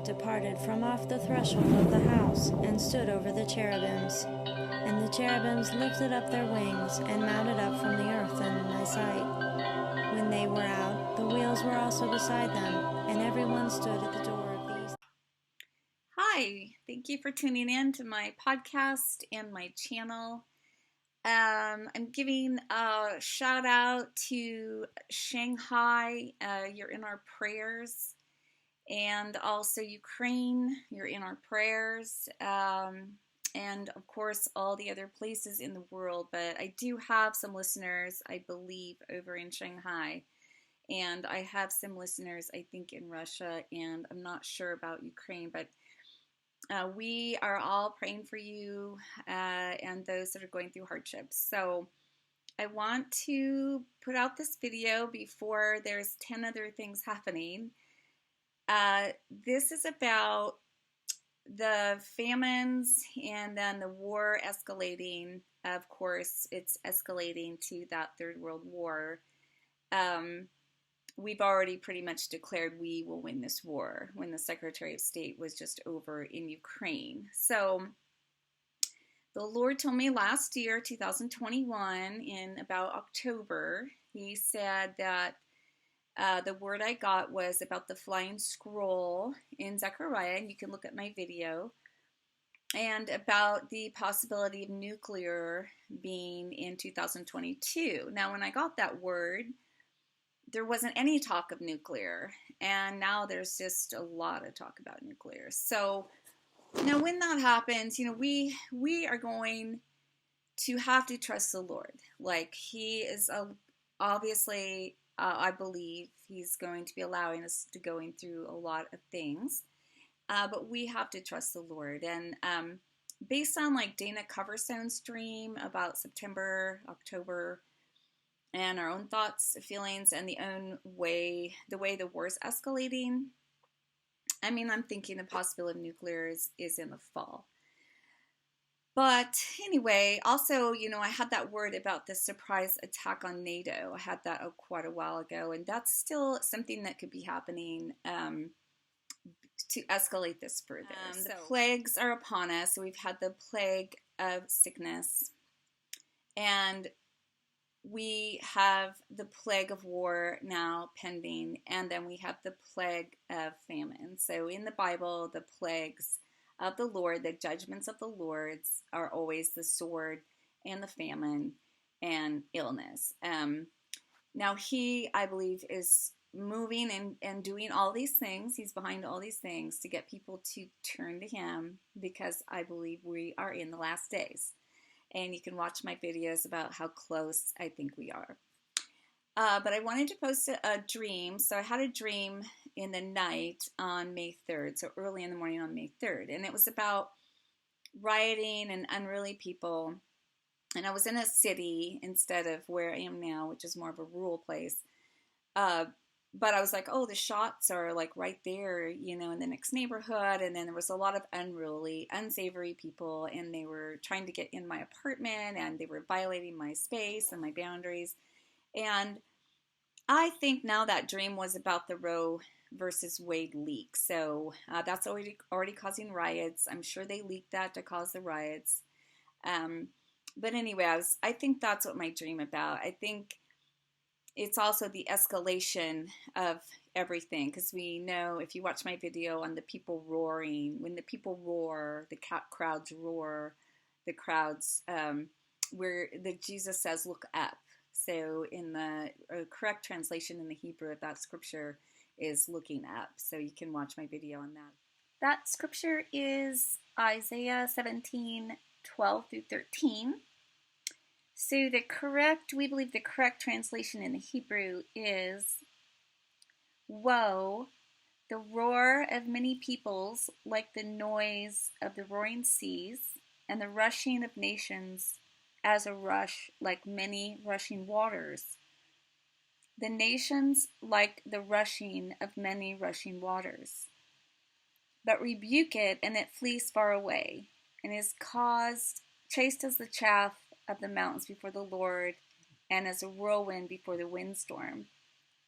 departed from off the threshold of the house, and stood over the cherubims. And the cherubims lifted up their wings, and mounted up from the earth in my sight. When they were out, the wheels were also beside them, and everyone stood at the door of the east. Hi, thank you for tuning in to my podcast and my channel. I'm giving a shout out to Shanghai. You're in our prayers. And also Ukraine, you're in our prayers. And of course, all the other places in the world. But I do have some listeners, I believe, over in Shanghai. And I have some listeners, I think, in Russia. And I'm not sure about Ukraine, but we are all praying for you and those that are going through hardships. So I want to put out this video before there's 10 other things happening. This is about the famines and then the war escalating. Of course, it's escalating to that Third World War. We've already pretty much declared we will win this war when the Secretary of State was just over in Ukraine. So the Lord told me last year, 2021, in about October, He said that the word I got was about the flying scroll in Zechariah, and you can look at my video, and about the possibility of nuclear being in 2022. Now, when I got that word, there wasn't any talk of nuclear, and now there's just a lot of talk about nuclear. So now when that happens, we are going to have to trust the Lord. Like, He is obviously, I believe He's going to be allowing us to going through a lot of things, but we have to trust the Lord. And based on like Dana Coverstone's dream about September, October, and our own thoughts, feelings, and the way the war is escalating, I mean, I'm thinking the possibility of nuclear is in the fall. But anyway, also, I had that word about the surprise attack on NATO. I had that quite a while ago, and that's still something that could be happening to escalate this further. The plagues are upon us. So we've had the plague of sickness, and we have the plague of war now pending, and then we have the plague of famine. So in the Bible, the plagues of the Lord, the judgments of the Lord are always the sword and the famine and illness. Now He, I believe, is moving and doing all these things. He's behind all these things to get people to turn to Him, because I believe we are in the last days. And you can watch my videos about how close I think we are. But I wanted to post a dream. So I had a dream in the night on May 3rd, so early in the morning on May 3rd. And it was about rioting and unruly people. And I was in a city instead of where I am now, which is more of a rural place. But I was like, oh, the shots are like right there, in the next neighborhood. And then there was a lot of unruly, unsavory people, and they were trying to get in my apartment, and they were violating my space and my boundaries. And I think now that dream was about the Roe versus Wade leak. So that's already causing riots. I'm sure they leaked that to cause the riots. But anyway, I think that's what my dream about. I think it's also the escalation of everything, because we know, if you watch my video on the people roaring, when the people roar, the crowds roar, the crowds, where Jesus says, look up. So in the correct translation in the Hebrew of that scripture is looking up. So you can watch my video on that. That scripture is Isaiah 17:12-13. So we believe the correct translation in the Hebrew is, woe, the roar of many peoples, like the noise of the roaring seas, and the rushing of nations as a rush, like many rushing waters. The nations like the rushing of many rushing waters. But rebuke it, and it flees far away, and is chased as the chaff of the mountains before the Lord, and as a whirlwind before the windstorm.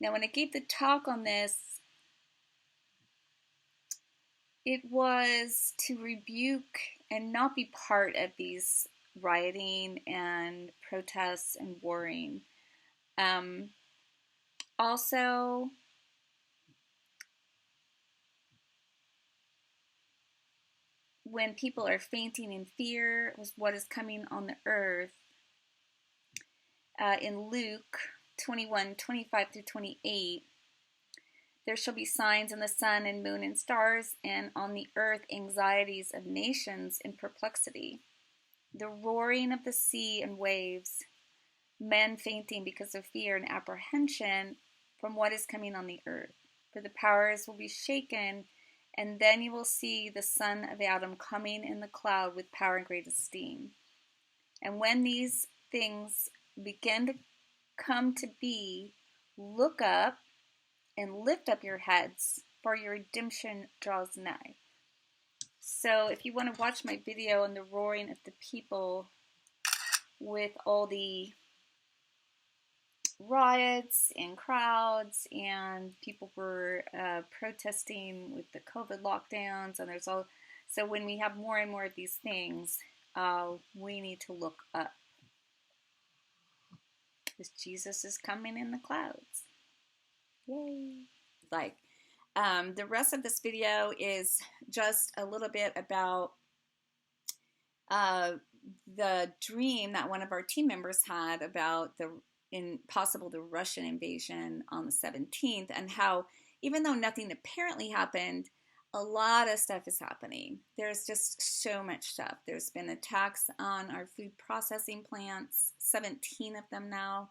Now, when I gave the talk on this, it was to rebuke and not be part of these rioting and protests and warring. Also, when people are fainting in fear was what is coming on the earth. In Luke 21:25 through 28, there shall be signs in the sun and moon and stars, and on the earth anxieties of nations in perplexity, the roaring of the sea and waves, men fainting because of fear and apprehension from what is coming on the earth. For the powers will be shaken, and then you will see the Son of Adam coming in the cloud with power and great esteem. And when these things begin to come to be, look up and lift up your heads, for your redemption draws nigh. So if you want to watch my video on the roaring of the people with all the riots and crowds, and people were protesting with the COVID lockdowns, and so when we have more and more of these things, we need to look up, because Jesus is coming in the clouds. Yay! The rest of this video is just a little bit about the dream that one of our team members had about the Russian invasion on the 17th, and how even though nothing apparently happened, a lot of stuff is happening. There's just so much stuff. There's been attacks on our food processing plants, 17 of them now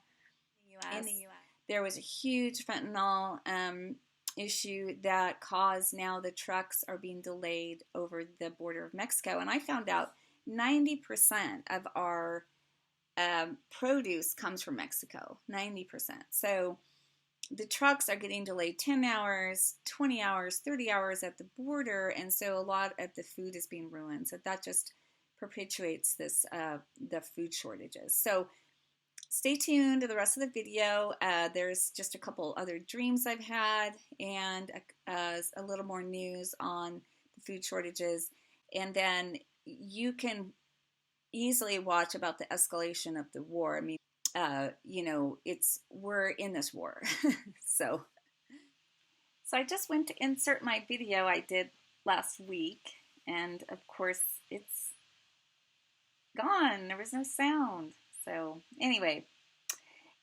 in the U.S. There was a huge fentanyl issue that caused now the trucks are being delayed over the border of Mexico. And I found out 90% of our produce comes from Mexico, 90%. So the trucks are getting delayed 10 hours, 20 hours, 30 hours at the border, and so a lot of the food is being ruined. So that just perpetuates this, the food shortages. So stay tuned to the rest of the video. There's just a couple other dreams I've had, and a little more news on the food shortages, and then you can easily watch about the escalation of the war. I mean, we're in this war. so I just went to insert my video I did last week, and of course it's gone. There was no sound. So anyway,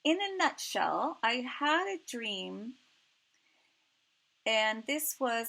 in a nutshell, I had a dream, and this was